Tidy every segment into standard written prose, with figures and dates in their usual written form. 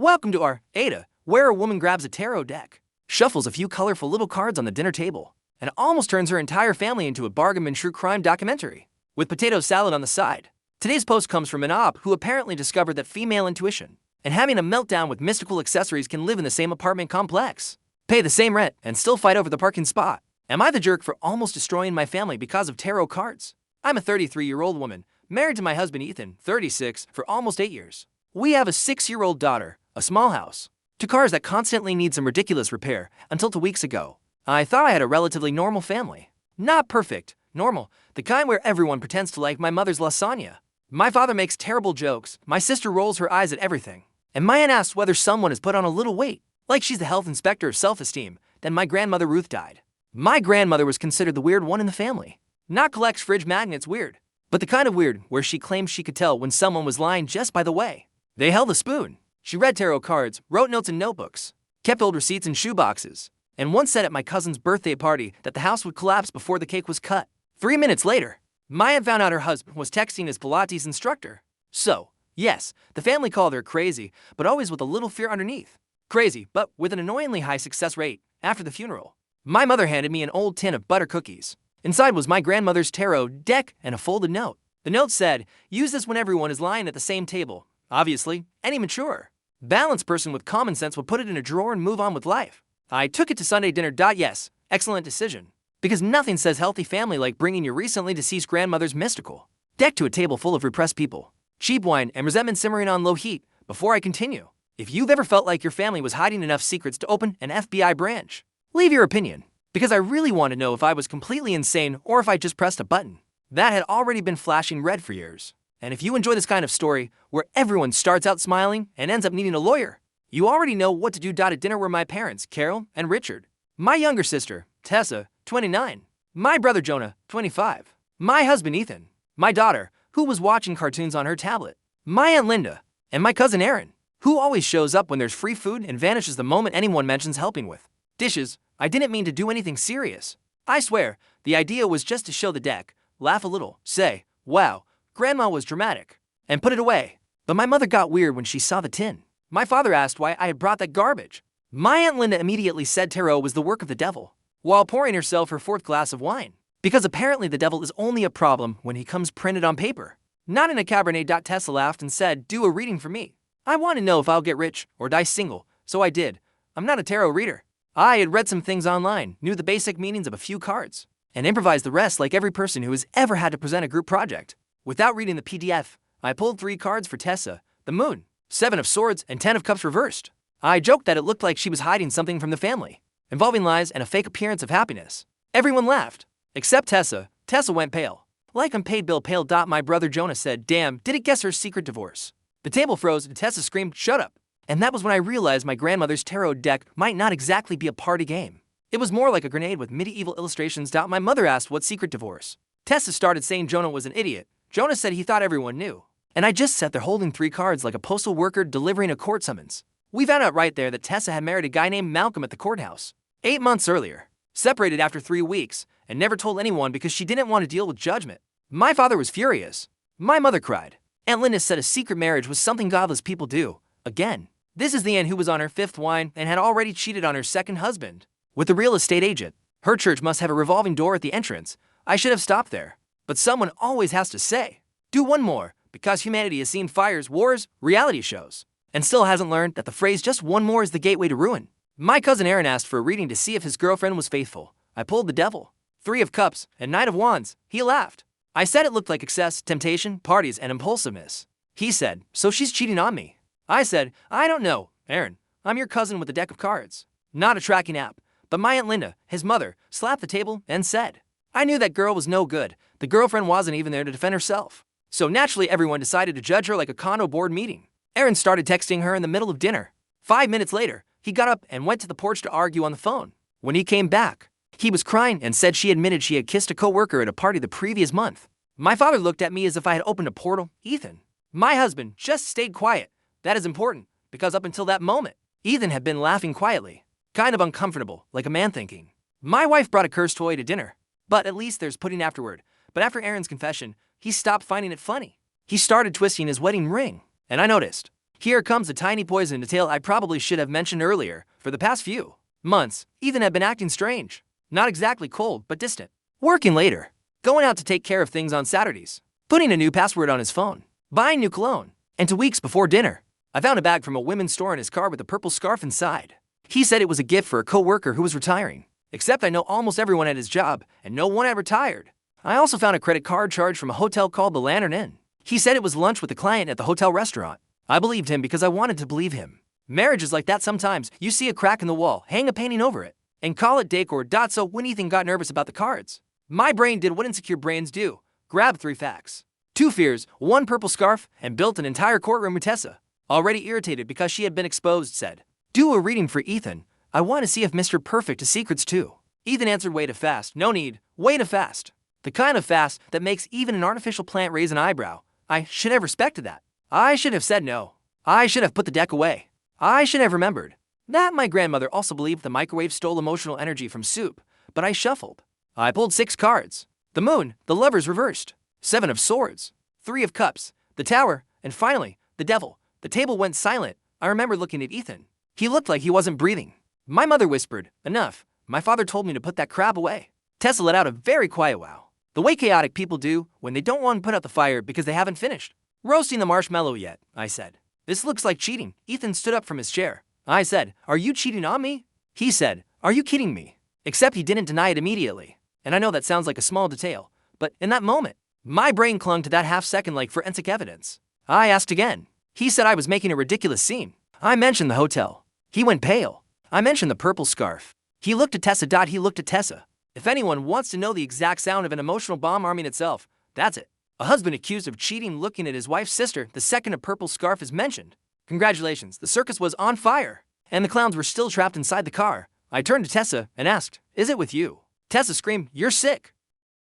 Welcome to our AITA, where a woman grabs a tarot deck, shuffles a few colorful little cards on the dinner table, and almost turns her entire family into a bargain bin true crime documentary, with potato salad on the side. Today's post comes from an op who apparently discovered that female intuition and having a meltdown with mystical accessories can live in the same apartment complex, pay the same rent, and still fight over the parking spot. Am I the jerk for almost destroying my family because of tarot cards? I'm a 33-year-old woman, married to my husband Ethan, 36, for almost 8 years. We have a 6-year-old daughter, a small house, two cars that constantly need some ridiculous repair until 2 weeks ago. I thought I had a relatively normal family. Not perfect, normal, the kind where everyone pretends to like my mother's lasagna. My father makes terrible jokes, my sister rolls her eyes at everything, and my aunt asks whether someone has put on a little weight, like she's the health inspector of self-esteem. Then my grandmother Ruth died. My grandmother was considered the weird one in the family. Not collects fridge magnets weird, but the kind of weird where she claims she could tell when someone was lying just by the way they held a spoon. She read tarot cards, wrote notes in notebooks, kept old receipts in shoeboxes, and once said at my cousin's birthday party that the house would collapse before the cake was cut. 3 minutes later, my aunt found out her husband was texting his Pilates instructor. So, yes, the family called her crazy, but always with a little fear underneath. Crazy, but with an annoyingly high success rate. After the funeral, my mother handed me an old tin of butter cookies. Inside was my grandmother's tarot deck and a folded note. The note said, "Use this when everyone is lying at the same table." Obviously, any mature, balanced person with common sense would put it in a drawer and move on with life. I took it to Sunday dinner. Yes, excellent decision. Because nothing says healthy family like bringing your recently deceased grandmother's mystical deck to a table full of repressed people, cheap wine, and resentment simmering on low heat. Before I continue, if you've ever felt like your family was hiding enough secrets to open an FBI branch, leave your opinion. Because I really want to know if I was completely insane or if I just pressed a button that had already been flashing red for years. And if you enjoy this kind of story, where everyone starts out smiling and ends up needing a lawyer, you already know what to do. At dinner were my parents, Carol and Richard, my younger sister, Tessa, 29, my brother Jonah, 25, my husband Ethan, my daughter, who was watching cartoons on her tablet, my Aunt Linda, and my cousin Aaron, who always shows up when there's free food and vanishes the moment anyone mentions helping with dishes. I didn't mean to do anything serious. I swear, the idea was just to show the deck, laugh a little, say, "Wow, Grandma was dramatic," and put it away. But my mother got weird when she saw the tin. My father asked why I had brought that garbage. My Aunt Linda immediately said tarot was the work of the devil, while pouring herself her 4th glass of wine. Because apparently the devil is only a problem when he comes printed on paper, not in a Cabernet. Tessa laughed and said, "Do a reading for me. I want to know if I'll get rich or die single." So I did. I'm not a tarot reader. I had read some things online, knew the basic meanings of a few cards, and improvised the rest like every person who has ever had to present a group project. Without reading the PDF, I pulled 3 cards for Tessa: the Moon, 7 of Swords, and 10 of Cups reversed. I joked that it looked like she was hiding something from the family, involving lies and a fake appearance of happiness. Everyone laughed, except Tessa. Tessa went pale, like unpaid bill pale. My brother Jonah said, "Damn, did it guess her secret divorce?" The table froze and Tessa screamed, "Shut up." And that was when I realized my grandmother's tarot deck might not exactly be a party game. It was more like a grenade with medieval illustrations. My mother asked, "What secret divorce?" Tessa started saying Jonah was an idiot. Jonah said he thought everyone knew. And I just sat there holding 3 cards like a postal worker delivering a court summons. We found out right there that Tessa had married a guy named Malcolm at the courthouse 8 months earlier, separated after 3 weeks, and never told anyone because she didn't want to deal with judgment. My father was furious. My mother cried. Aunt Linda said a secret marriage was something godless people do. Again, this is the aunt who was on her 5th wine and had already cheated on her 2nd husband with a real estate agent. Her church must have a revolving door at the entrance. I should have stopped there. But someone always has to say, "Do one more," because humanity has seen fires, wars, reality shows, and still hasn't learned that the phrase "just one more" is the gateway to ruin. My cousin Aaron asked for a reading to see if his girlfriend was faithful. I pulled the Devil, 3 of Cups, and 9 of Wands. He laughed. I said it looked like excess, temptation, parties, and impulsiveness. He said, "So she's cheating on me." I said, "I don't know, Aaron. I'm your cousin with a deck of cards, not a tracking app." But my Aunt Linda, his mother, slapped the table and said, "I knew that girl was no good. The girlfriend wasn't even there to defend herself." So naturally everyone decided to judge her like a condo board meeting. Aaron started texting her in the middle of dinner. 5 minutes later, he got up and went to the porch to argue on the phone. When he came back, he was crying and said she admitted she had kissed a coworker at a party the previous month. My father looked at me as if I had opened a portal. Ethan, my husband, just stayed quiet. That is important, because up until that moment, Ethan had been laughing quietly, kind of uncomfortable, like a man thinking. My wife brought a cursed toy to dinner, but at least there's pudding afterward. But after Aaron's confession, he stopped finding it funny. He started twisting his wedding ring, and I noticed Here comes a tiny poison detail I probably should have mentioned earlier. For the past few months, Ethan had been acting strange. Not exactly cold, but distant. Working later. Going out to take care of things on Saturdays. Putting a new password on his phone. Buying new cologne. And 2 weeks before dinner, I found a bag from a women's store in his car with a purple scarf inside. He said it was a gift for a co-worker who was retiring. Except I know almost everyone at his job, and no one ever retired. I also found a credit card charge from a hotel called the Lantern Inn. He said it was lunch with a client at the hotel restaurant. I believed him because I wanted to believe him. Marriage is like that sometimes. You see a crack in the wall, hang a painting over it, and call it decor. So when Ethan got nervous about the cards, my brain did what insecure brains do. Grabbed 3 facts. 2 fears, 1 purple scarf, and built an entire courtroom with Tessa. Already irritated because she had been exposed, said, "Do a reading for Ethan. I want to see if Mr. Perfect has secrets too." Ethan answered, "Way to fast. No need. Way to fast." The kind of fast that makes even an artificial plant raise an eyebrow. I should have respected that. I should have said no. I should have put the deck away. I should have remembered that my grandmother also believed the microwave stole emotional energy from soup, but I shuffled. I pulled 6 cards. The moon, the lovers reversed, 7 of swords, 3 of cups, the tower, and finally, the devil. The table went silent. I remember looking at Ethan. He looked like he wasn't breathing. My mother whispered, "Enough." My father told me to put that crap away. Tessa let out a very quiet wow. The way chaotic people do when they don't want to put out the fire because they haven't finished roasting the marshmallow yet, I said. "This looks like cheating." Ethan stood up from his chair. I said, "Are you cheating on me?" He said, "Are you kidding me?" Except he didn't deny it immediately. And I know that sounds like a small detail, but in that moment, my brain clung to that half-second like forensic evidence. I asked again. He said I was making a ridiculous scene. I mentioned the hotel. He went pale. I mentioned the purple scarf. He looked at Tessa. He looked at Tessa. If anyone wants to know the exact sound of an emotional bomb arming itself, that's it. A husband accused of cheating looking at his wife's sister the second a purple scarf is mentioned. Congratulations, the circus was on fire, and the clowns were still trapped inside the car. I turned to Tessa and asked, "Is it with you?" Tessa screamed, "You're sick."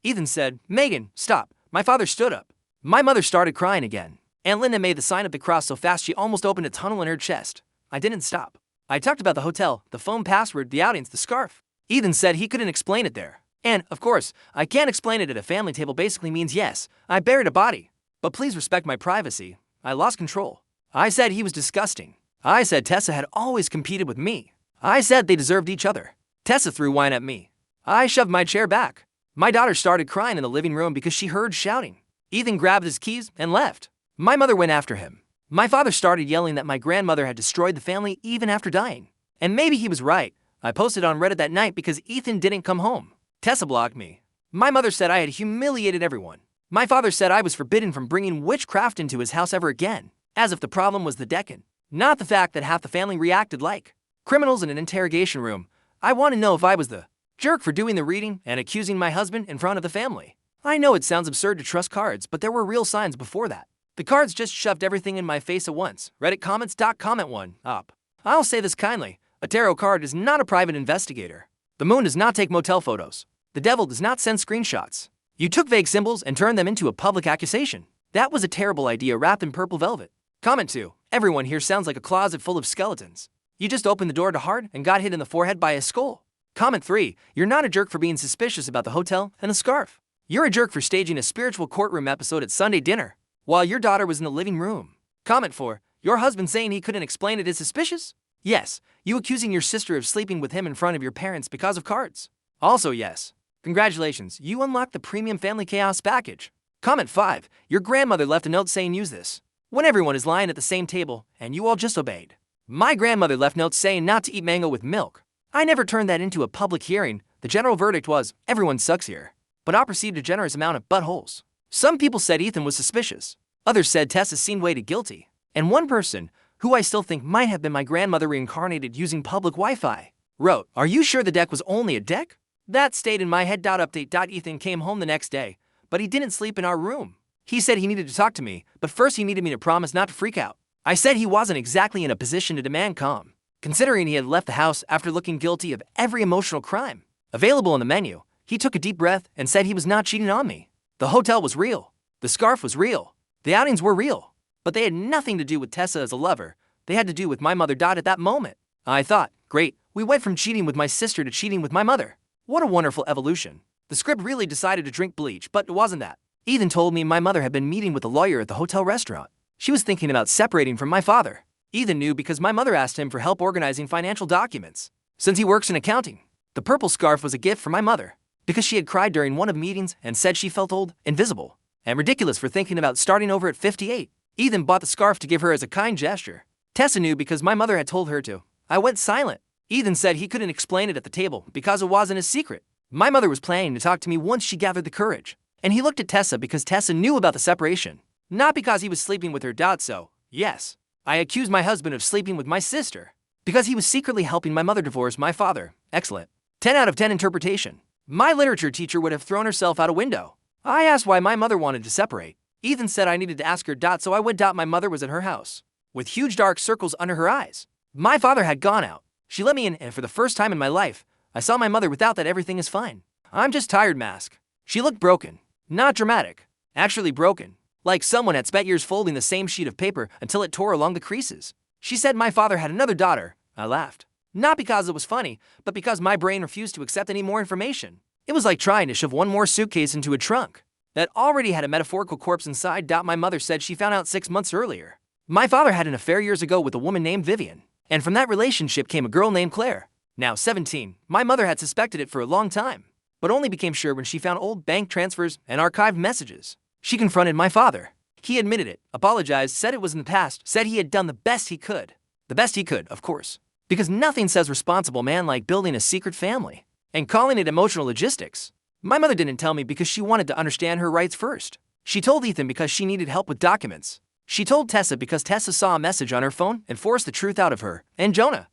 Ethan said, "Megan, stop." My father stood up. My mother started crying again. Aunt Linda made the sign of the cross so fast she almost opened a tunnel in her chest. I didn't stop. I talked about the hotel, the phone password, the outings, the scarf. Ethan said he couldn't explain it there. And, of course, I can't explain it at a family table basically means yes, I buried a body. But please respect my privacy. I lost control. I said he was disgusting. I said Tessa had always competed with me. I said they deserved each other. Tessa threw wine at me. I shoved my chair back. My daughter started crying in the living room because she heard shouting. Ethan grabbed his keys and left. My mother went after him. My father started yelling that my grandmother had destroyed the family even after dying. And maybe he was right. I posted on Reddit that night because Ethan didn't come home. Tessa blocked me. My mother said I had humiliated everyone. My father said I was forbidden from bringing witchcraft into his house ever again, as if the problem was the Deccan, not the fact that half the family reacted like criminals in an interrogation room. I want to know if I was the jerk for doing the reading and accusing my husband in front of the family. I know it sounds absurd to trust cards, but there were real signs before that. The cards just shoved everything in my face at once. Reddit comments. Comment 1 up. I'll say this kindly. A tarot card is not a private investigator. The moon does not take motel photos. The devil does not send screenshots. You took vague symbols and turned them into a public accusation. That was a terrible idea wrapped in purple velvet. Comment 2. Everyone here sounds like a closet full of skeletons. You just opened the door to heart and got hit in the forehead by a skull. Comment 3. You're not a jerk for being suspicious about the hotel and the scarf. You're a jerk for staging a spiritual courtroom episode at Sunday dinner while your daughter was in the living room. Comment 4. Your husband saying he couldn't explain it is suspicious? Yes. You accusing your sister of sleeping with him in front of your parents because of cards? Also yes. Congratulations, you unlocked the premium family chaos package. Comment 5. Your grandmother left a note saying use this when everyone is lying at the same table and you all just obeyed. My grandmother left notes saying not to eat mango with milk. I never turned that into a public hearing. The general verdict was, everyone sucks here. But I received a generous amount of buttholes. Some people said Ethan was suspicious. Others said Tessa seemed way too guilty. And one person, who I still think might have been my grandmother reincarnated using public Wi-Fi, wrote, "Are you sure the deck was only a deck?" That stayed in my head. Update. Ethan came home the next day, but he didn't sleep in our room. He said he needed to talk to me, but first he needed me to promise not to freak out. I said he wasn't exactly in a position to demand calm, considering he had left the house after looking guilty of every emotional crime available on the menu. He took a deep breath and said he was not cheating on me. The hotel was real. The scarf was real. The outings were real. But they had nothing to do with Tessa as a lover. They had to do with my mother. At that moment, I thought, great, we went from cheating with my sister to cheating with my mother. What a wonderful evolution. The script really decided to drink bleach, but it wasn't that. Ethan told me my mother had been meeting with a lawyer at the hotel restaurant. She was thinking about separating from my father. Ethan knew because my mother asked him for help organizing financial documents. Since he works in accounting, the purple scarf was a gift from my mother because she had cried during one of the meetings and said she felt old, invisible, and ridiculous for thinking about starting over at 58. Ethan bought the scarf to give her as a kind gesture. Tessa knew because my mother had told her to. I went silent. Ethan said he couldn't explain it at the table because it wasn't his secret. My mother was planning to talk to me once she gathered the courage. And he looked at Tessa because Tessa knew about the separation. Not because he was sleeping with her. So, yes, I accused my husband of sleeping with my sister because he was secretly helping my mother divorce my father. Excellent. 10 out of 10 interpretation. My literature teacher would have thrown herself out a window. I asked why my mother wanted to separate. Ethan said I needed to ask her. So I went. My mother was at her house with huge dark circles under her eyes. My father had gone out. She let me in, and for the first time in my life, I saw my mother without that everything is fine. I'm just tired mask. She looked broken. Not dramatic. Actually broken. Like someone had spent years folding the same sheet of paper until it tore along the creases. She said my father had another daughter. I laughed. Not because it was funny, but because my brain refused to accept any more information. It was like trying to shove one more suitcase into a trunk that already had a metaphorical corpse inside. My mother said she found out 6 months earlier. My father had an affair years ago with a woman named Vivian, and from that relationship came a girl named Claire. Now 17, my mother had suspected it for a long time, but only became sure when she found old bank transfers and archived messages. She confronted my father. He admitted it, apologized, said it was in the past, said he had done the best he could. The best he could, of course. Because nothing says responsible man like building a secret family and calling it emotional logistics. My mother didn't tell me because she wanted to understand her rights first. She told Ethan because she needed help with documents. She told Tessa because Tessa saw a message on her phone and forced the truth out of her. And Jonah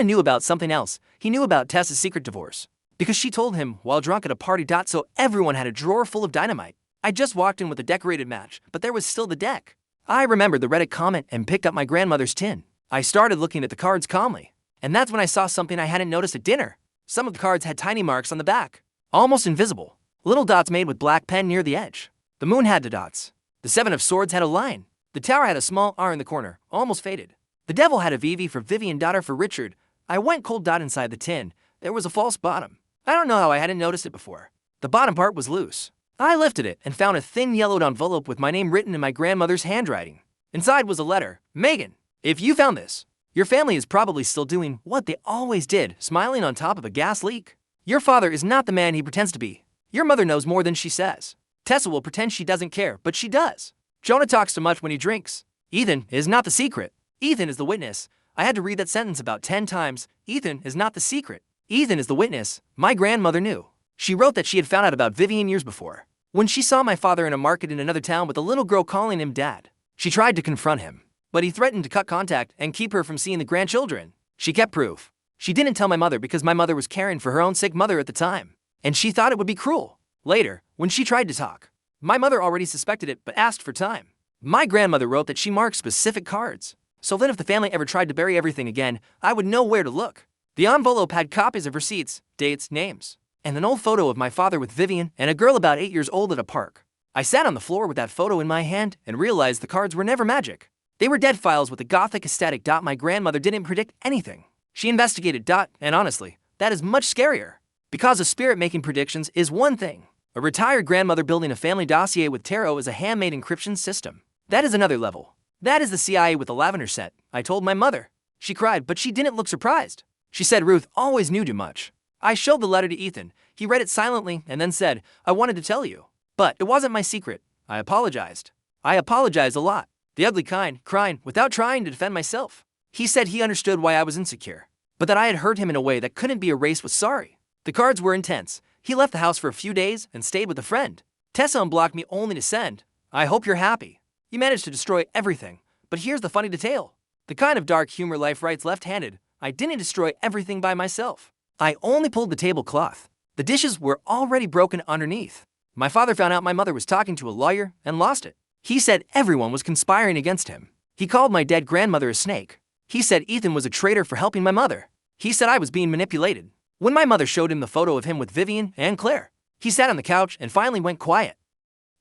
knew about something else. He knew about Tessa's secret divorce because she told him while drunk at a party. So everyone had a drawer full of dynamite. I just walked in with a decorated match, but there was still the deck. I remembered the Reddit comment and picked up my grandmother's tin. I started looking at the cards calmly, and that's when I saw something I hadn't noticed at dinner. Some of the cards had tiny marks on the back, almost invisible. Little dots made with black pen near the edge. The moon had the dots. The 7 of swords had a line. The tower had a small R in the corner, almost faded. The devil had a VV for Vivian, daughter for Richard. I went cold. Inside the tin, there was a false bottom. I don't know how I hadn't noticed it before. The bottom part was loose. I lifted it and found a thin yellowed envelope with my name written in my grandmother's handwriting. Inside was a letter. Megan, if you found this, your family is probably still doing what they always did, smiling on top of a gas leak. Your father is not the man he pretends to be. Your mother knows more than she says. Tessa will pretend she doesn't care, but she does. Jonah talks too much when he drinks. Ethan is not the secret. Ethan is the witness. I had to read that sentence about 10 times. Ethan is not the secret. Ethan is the witness. My grandmother knew. She wrote that she had found out about Vivian years before, when she saw my father in a market in another town with a little girl calling him dad. She tried to confront him, but he threatened to cut contact and keep her from seeing the grandchildren. She kept proof. She didn't tell my mother because my mother was caring for her own sick mother at the time, and she thought it would be cruel. Later, when she tried to talk, my mother already suspected it but asked for time. My grandmother wrote that she marked specific cards, so that if the family ever tried to bury everything again, I would know where to look. The envelope had copies of receipts, dates, names, and an old photo of my father with Vivian and a girl about 8 years old at a park. I sat on the floor with that photo in my hand and realized the cards were never magic. They were dead files with a gothic aesthetic. My grandmother didn't predict anything. She investigated. And honestly, that is much scarier. Because a spirit making predictions is one thing. A retired grandmother building a family dossier with tarot is a handmade encryption system. That is another level. That is the CIA with the lavender set, I told my mother. She cried, but she didn't look surprised. She said Ruth always knew too much. I showed the letter to Ethan. He read it silently and then said, I wanted to tell you. But it wasn't my secret. I apologized. I apologized a lot. The ugly kind, crying without trying to defend myself. He said he understood why I was insecure, but that I had hurt him in a way that couldn't be erased with sorry. The cards were intense. He left the house for a few days and stayed with a friend. Tessa unblocked me only to send, I hope you're happy. You managed to destroy everything. But here's the funny detail. The kind of dark humor life writes left-handed. I didn't destroy everything by myself. I only pulled the tablecloth. The dishes were already broken underneath. My father found out my mother was talking to a lawyer and lost it. He said everyone was conspiring against him. He called my dead grandmother a snake. He said Ethan was a traitor for helping my mother. He said I was being manipulated. When my mother showed him the photo of him with Vivian and Claire, he sat on the couch and finally went quiet.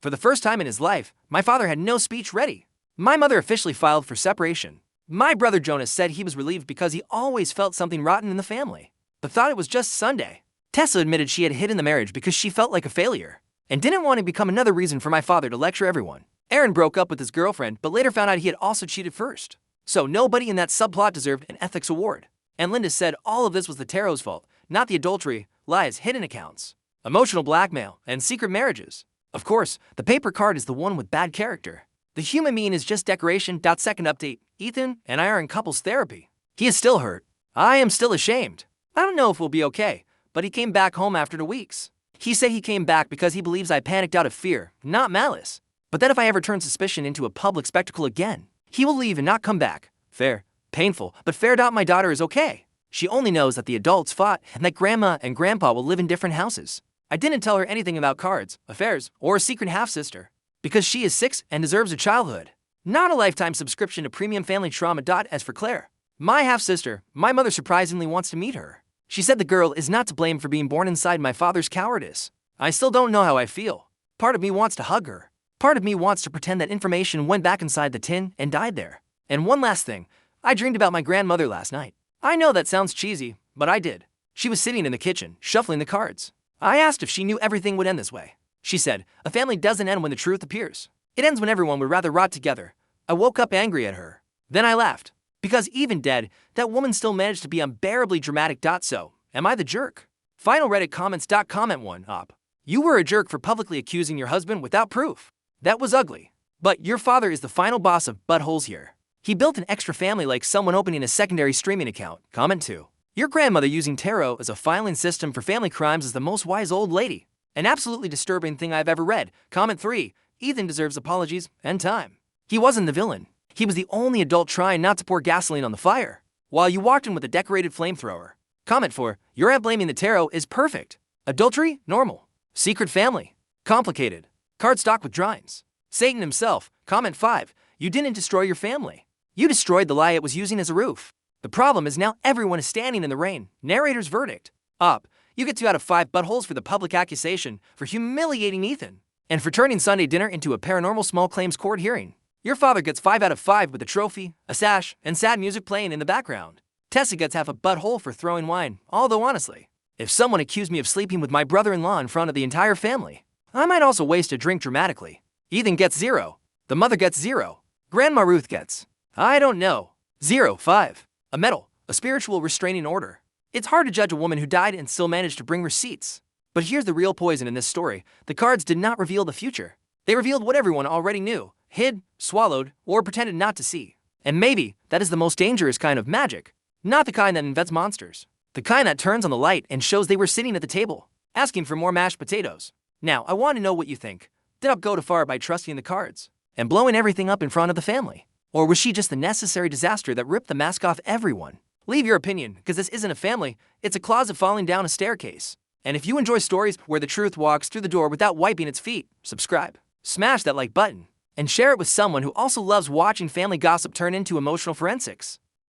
For the first time in his life, my father had no speech ready. My mother officially filed for separation. My brother Jonas said he was relieved because he always felt something rotten in the family, but thought it was just Sunday. Tessa admitted she had hidden the marriage because she felt like a failure and didn't want to become another reason for my father to lecture everyone. Aaron broke up with his girlfriend, but later found out he had also cheated first. So nobody in that subplot deserved an ethics award. And Linda said all of this was the tarot's fault, not the adultery, lies, hidden accounts, emotional blackmail, and secret marriages. Of course, the paper card is the one with bad character. The human mean is just decoration. Second update, Ethan and I are in couples therapy. He is still hurt. I am still ashamed. I don't know if we'll be okay, but he came back home after 2 weeks. He said he came back because he believes I panicked out of fear, not malice. But that if I ever turn suspicion into a public spectacle again, he will leave and not come back. Fair. Painful, but fair. My daughter is okay. She only knows that the adults fought and that grandma and grandpa will live in different houses. I didn't tell her anything about cards, affairs, or a secret half-sister, because she is 6 and deserves a childhood, not a lifetime subscription to premium family trauma. As for Claire, my half-sister, my mother surprisingly wants to meet her. She said the girl is not to blame for being born inside my father's cowardice. I still don't know how I feel. Part of me wants to hug her. Part of me wants to pretend that information went back inside the tin and died there. And one last thing, I dreamed about my grandmother last night. I know that sounds cheesy, but I did. She was sitting in the kitchen, shuffling the cards. I asked if she knew everything would end this way. She said, a family doesn't end when the truth appears. It ends when everyone would rather rot together. I woke up angry at her. Then I laughed. Because even dead, that woman still managed to be unbearably dramatic. So, am I the jerk? Final Reddit comments. Comment 1 up. You were a jerk for publicly accusing your husband without proof. That was ugly. But your father is the final boss of buttholes here. He built an extra family like someone opening a secondary streaming account. Comment 2. Your grandmother using tarot as a filing system for family crimes is the most wise old lady. An absolutely disturbing thing I've ever read. Comment 3. Ethan deserves apologies and time. He wasn't the villain. He was the only adult trying not to pour gasoline on the fire, while you walked in with a decorated flamethrower. Comment 4. Your aunt blaming the tarot is perfect. Adultery? Normal. Secret family? Complicated. Cardstock with drawings. Satan himself. Comment 5. You didn't destroy your family. You destroyed the lie it was using as a roof. The problem is now everyone is standing in the rain. Narrator's verdict. Up. You get 2 out of 5 buttholes for the public accusation, for humiliating Ethan, and for turning Sunday dinner into a paranormal small claims court hearing. Your father gets 5 out of 5 with a trophy, a sash, and sad music playing in the background. Tessa gets half a butthole for throwing wine, although honestly, if someone accused me of sleeping with my brother-in-law in front of the entire family, I might also waste a drink dramatically. Ethan gets 0. The mother gets 0. Grandma Ruth gets, I don't know, 0, 5. A medal, a spiritual restraining order. It's hard to judge a woman who died and still managed to bring receipts. But here's the real poison in this story. The cards did not reveal the future. They revealed what everyone already knew, hid, swallowed, or pretended not to see. And maybe that is the most dangerous kind of magic. Not the kind that invents monsters. The kind that turns on the light and shows they were sitting at the table, asking for more mashed potatoes. Now, I want to know what you think. Did Up go too far by trusting the cards and blowing everything up in front of the family? Or was she just the necessary disaster that ripped the mask off everyone? Leave your opinion, because this isn't a family, it's a closet falling down a staircase. And if you enjoy stories where the truth walks through the door without wiping its feet, subscribe, smash that like button, and share it with someone who also loves watching family gossip turn into emotional forensics.